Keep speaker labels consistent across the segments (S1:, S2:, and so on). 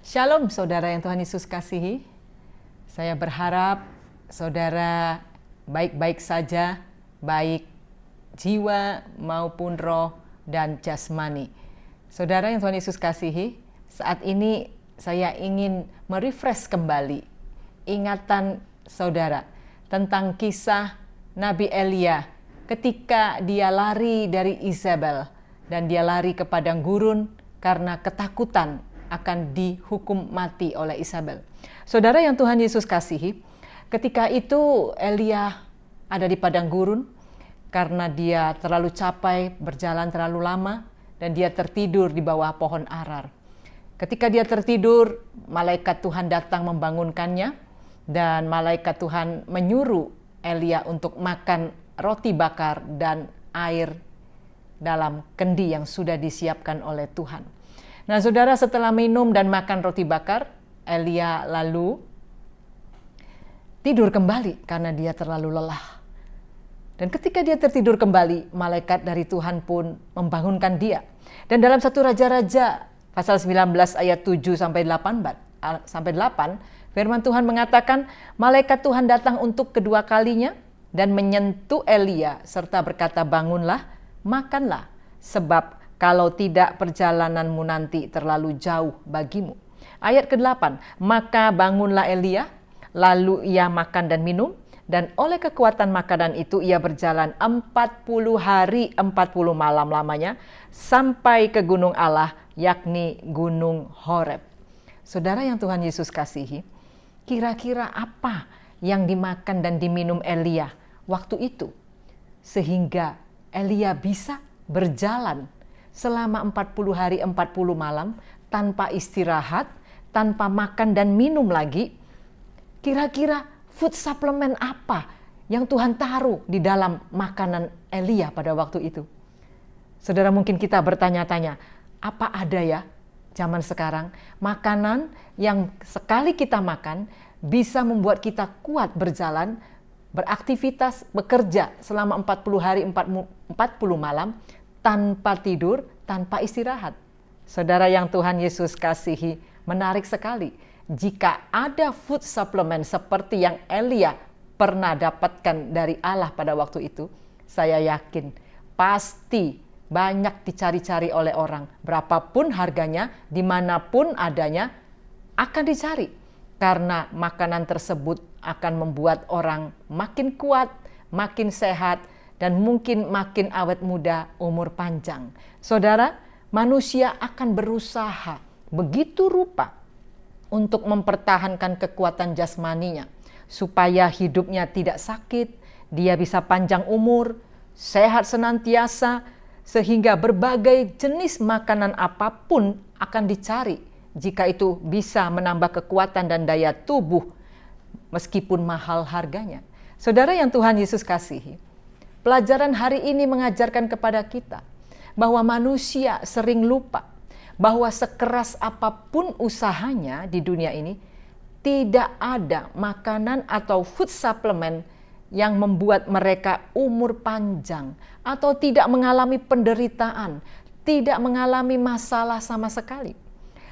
S1: Shalom saudara yang Tuhan Yesus kasihi. Saya berharap saudara baik-baik saja, baik jiwa maupun roh dan jasmani. Saudara yang Tuhan Yesus kasihi, saat ini saya ingin merefresh kembali ingatan saudara tentang kisah Nabi Elia ketika dia lari dari Isabel dan dia lari ke padang gurun karena ketakutan akan dihukum mati oleh Isabel. Saudara yang Tuhan Yesus kasihi, ketika itu Elia ada di padang gurun karena dia terlalu capek berjalan terlalu lama dan dia tertidur di bawah pohon arar. Ketika dia tertidur, malaikat Tuhan datang membangunkannya dan malaikat Tuhan menyuruh Elia untuk makan roti bakar dan air dalam kendi yang sudah disiapkan oleh Tuhan. Nah saudara, setelah minum dan makan roti bakar, Elia lalu tidur kembali karena dia terlalu lelah. Dan ketika dia tertidur kembali, malaikat dari Tuhan pun membangunkan dia. Dan dalam 1 Raja-Raja pasal 19 ayat 7 sampai 8, firman Tuhan mengatakan, malaikat Tuhan datang untuk kedua kalinya dan menyentuh Elia serta berkata, bangunlah, makanlah, sebab kalau tidak perjalananmu nanti terlalu jauh bagimu. Ayat ke-8, maka bangunlah Elia, lalu ia makan dan minum, dan oleh kekuatan makanan itu ia berjalan 40 hari 40 malam lamanya sampai ke gunung Allah, yakni gunung Horeb. Saudara yang Tuhan Yesus kasihi, kira-kira apa yang dimakan dan diminum Elia waktu itu sehingga Elia bisa berjalan selama 40 hari 40 malam tanpa istirahat, tanpa makan dan minum lagi? Kira-kira food supplement apa yang Tuhan taruh di dalam makanan Elia pada waktu itu? Saudara, mungkin kita bertanya-tanya, apa ada ya zaman sekarang makanan yang sekali kita makan bisa membuat kita kuat berjalan, beraktivitas, bekerja selama 40 hari 40 malam tanpa tidur, tanpa istirahat? Saudara yang Tuhan Yesus kasihi, menarik sekali. Jika ada food supplement seperti yang Elia pernah dapatkan dari Allah pada waktu itu, saya yakin pasti banyak dicari-cari oleh orang. Berapapun harganya, dimanapun adanya, akan dicari. Karena makanan tersebut akan membuat orang makin kuat, makin sehat, dan mungkin makin awet muda, umur panjang. Saudara, manusia akan berusaha begitu rupa untuk mempertahankan kekuatan jasmaninya, supaya hidupnya tidak sakit, dia bisa panjang umur, sehat senantiasa, sehingga berbagai jenis makanan apapun akan dicari jika itu bisa menambah kekuatan dan daya tubuh meskipun mahal harganya. Saudara yang Tuhan Yesus kasihi, pelajaran hari ini mengajarkan kepada kita bahwa manusia sering lupa bahwa sekeras apapun usahanya di dunia ini, tidak ada makanan atau food supplement yang membuat mereka umur panjang atau tidak mengalami penderitaan, tidak mengalami masalah sama sekali.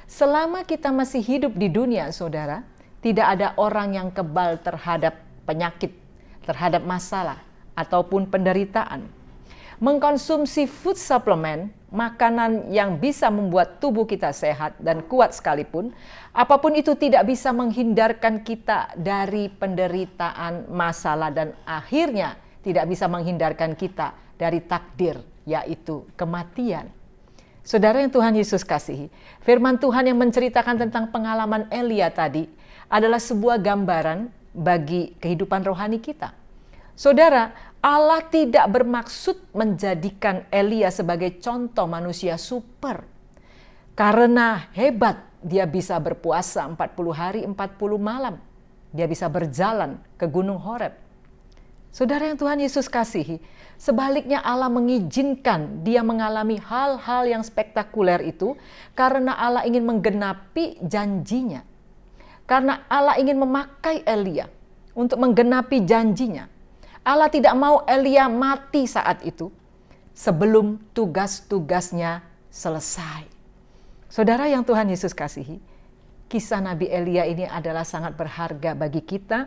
S1: Selama kita masih hidup di dunia, saudara, tidak ada orang yang kebal terhadap penyakit, terhadap masalah, ataupun penderitaan. Mengkonsumsi food supplement, makanan yang bisa membuat tubuh kita sehat dan kuat sekalipun, apapun itu tidak bisa menghindarkan kita dari penderitaan, masalah, dan akhirnya tidak bisa menghindarkan kita dari takdir, yaitu kematian. Saudara yang Tuhan Yesus kasihi, firman Tuhan yang menceritakan tentang pengalaman Elia tadi adalah sebuah gambaran bagi kehidupan rohani kita. Saudara, Allah tidak bermaksud menjadikan Elia sebagai contoh manusia super. Karena hebat, dia bisa berpuasa 40 hari 40 malam. Dia bisa berjalan ke gunung Horeb. Saudara yang Tuhan Yesus kasihi, sebaliknya Allah mengizinkan dia mengalami hal-hal yang spektakuler itu karena Allah ingin menggenapi janjinya. Karena Allah ingin memakai Elia untuk menggenapi janjinya. Allah tidak mau Elia mati saat itu sebelum tugas-tugasnya selesai. Saudara yang Tuhan Yesus kasihi, Kisah Nabi Elia ini adalah sangat berharga bagi kita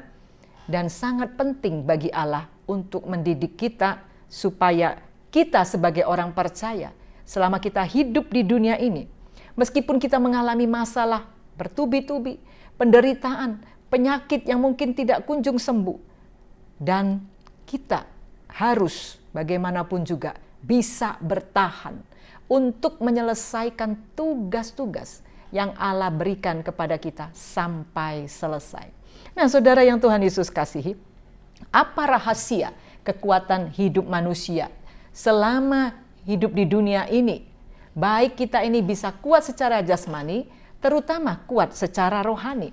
S1: dan sangat penting bagi Allah untuk mendidik kita supaya kita sebagai orang percaya selama kita hidup di dunia ini, meskipun kita mengalami masalah bertubi-tubi, penderitaan, penyakit yang mungkin tidak kunjung sembuh, dan kita harus bagaimanapun juga bisa bertahan untuk menyelesaikan tugas-tugas yang Allah berikan kepada kita sampai selesai. Nah, saudara yang Tuhan Yesus kasihi, apa rahasia kekuatan hidup manusia selama hidup di dunia ini? Baik kita ini bisa kuat secara jasmani, terutama kuat secara rohani.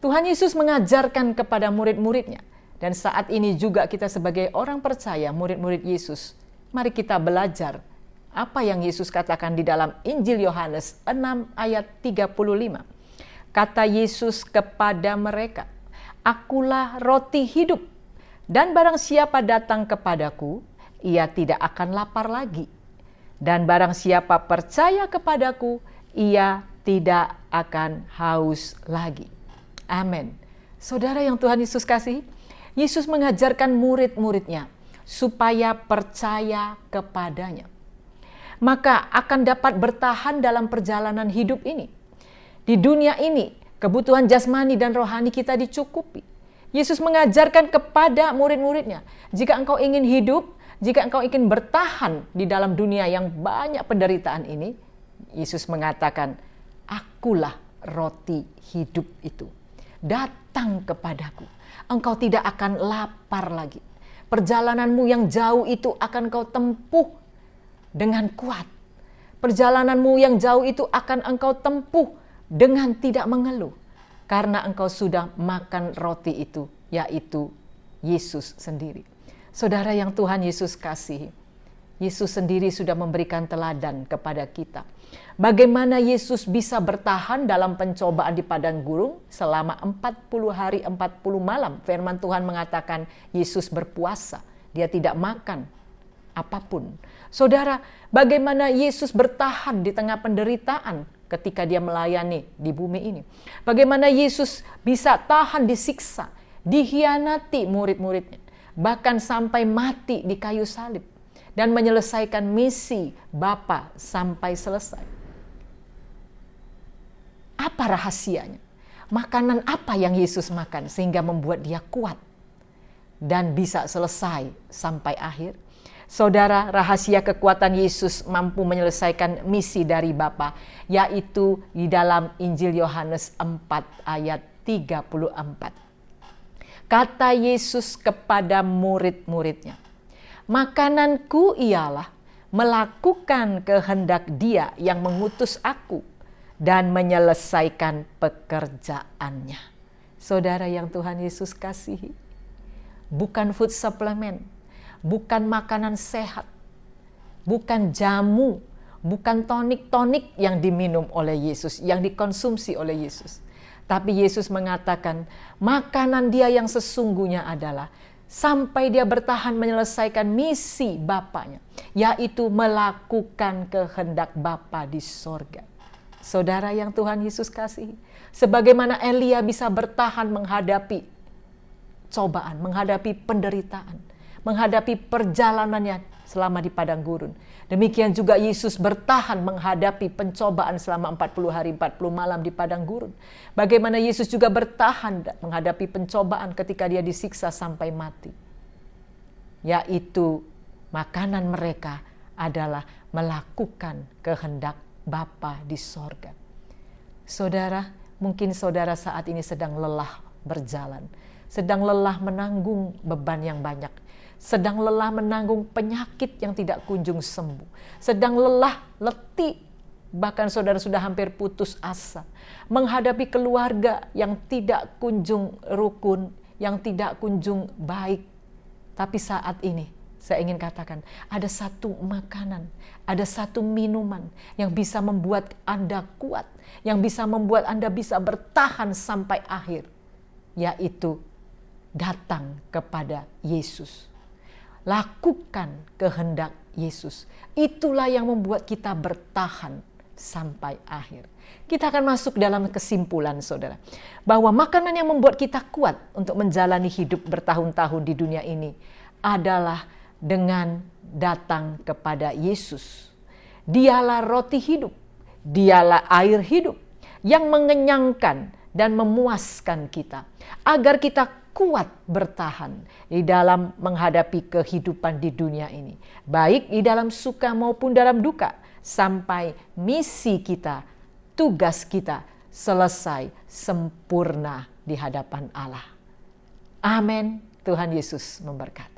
S1: Tuhan Yesus mengajarkan kepada murid-muridnya, dan saat ini juga kita sebagai orang percaya, murid-murid Yesus, mari kita belajar apa yang Yesus katakan di dalam Injil Yohanes 6 ayat 35. Kata Yesus kepada mereka, "Akulah roti hidup, dan barang siapa datang kepadaku, ia tidak akan lapar lagi. Dan barang siapa percaya kepadaku, ia tidak akan haus lagi." Amin. Saudara yang Tuhan Yesus kasihi, Yesus mengajarkan murid-muridnya supaya percaya kepadanya. Maka akan dapat bertahan dalam perjalanan hidup ini. Di dunia ini, kebutuhan jasmani dan rohani kita dicukupi. Yesus mengajarkan kepada murid-muridnya, jika engkau ingin hidup, jika engkau ingin bertahan di dalam dunia yang banyak penderitaan ini, Yesus mengatakan, "Akulah roti hidup itu. Datang kepadaku, engkau tidak akan lapar lagi. Perjalananmu yang jauh itu akan kau tempuh dengan kuat. Perjalananmu yang jauh itu akan engkau tempuh dengan tidak mengeluh, karena engkau sudah makan roti itu, yaitu Yesus sendiri." Saudara yang Tuhan Yesus kasihi, Yesus sendiri sudah memberikan teladan kepada kita. Bagaimana Yesus bisa bertahan dalam pencobaan di padang gurun selama 40 hari 40 malam. Firman Tuhan mengatakan Yesus berpuasa, dia tidak makan apapun. Saudara, bagaimana Yesus bertahan di tengah penderitaan ketika dia melayani di bumi ini. Bagaimana Yesus bisa tahan disiksa, dikhianati murid-muridnya, bahkan sampai mati di kayu salib, dan menyelesaikan misi Bapa sampai selesai. Apa rahasianya? Makanan apa yang Yesus makan sehingga membuat dia kuat dan bisa selesai sampai akhir? Saudara, rahasia kekuatan Yesus mampu menyelesaikan misi dari Bapa, yaitu di dalam Injil Yohanes 4 ayat 34. Kata Yesus kepada murid-muridnya, "Makananku ialah melakukan kehendak Dia yang mengutus aku dan menyelesaikan pekerjaannya." Saudara yang Tuhan Yesus kasihi, bukan food supplement, bukan makanan sehat, bukan jamu, bukan tonik-tonik yang diminum oleh Yesus, yang dikonsumsi oleh Yesus. Tapi Yesus mengatakan makanan dia yang sesungguhnya adalah sampai dia bertahan menyelesaikan misi Bapaknya, yaitu melakukan kehendak Bapa di sorga. Saudara yang Tuhan Yesus kasihi, sebagaimana Elia bisa bertahan menghadapi cobaan, menghadapi penderitaan, menghadapi perjalanannya selama di padang gurun, demikian juga Yesus bertahan menghadapi pencobaan selama 40 hari 40 malam di padang gurun. Bagaimana Yesus juga bertahan menghadapi pencobaan ketika dia disiksa sampai mati, yaitu makanan mereka adalah melakukan kehendak Bapa di sorga. Saudara, mungkin saudara saat ini sedang lelah berjalan, sedang lelah menanggung beban yang banyak, sedang lelah menanggung penyakit yang tidak kunjung sembuh, sedang lelah, letih, bahkan saudara sudah hampir putus asa, menghadapi keluarga yang tidak kunjung rukun, yang tidak kunjung baik. Tapi saat ini saya ingin katakan, ada satu makanan, ada satu minuman yang bisa membuat Anda kuat, yang bisa membuat Anda bisa bertahan sampai akhir, yaitu datang kepada Yesus. Lakukan kehendak Yesus. Itulah yang membuat kita bertahan sampai akhir. Kita akan masuk dalam kesimpulan, saudara, bahwa makanan yang membuat kita kuat untuk menjalani hidup bertahun-tahun di dunia ini adalah dengan datang kepada Yesus. Dialah roti hidup, dialah air hidup yang mengenyangkan dan memuaskan kita, agar kita kuat bertahan di dalam menghadapi kehidupan di dunia ini, baik di dalam suka maupun dalam duka, sampai misi kita, tugas kita selesai sempurna di hadapan Allah. Amin. Tuhan Yesus memberkati.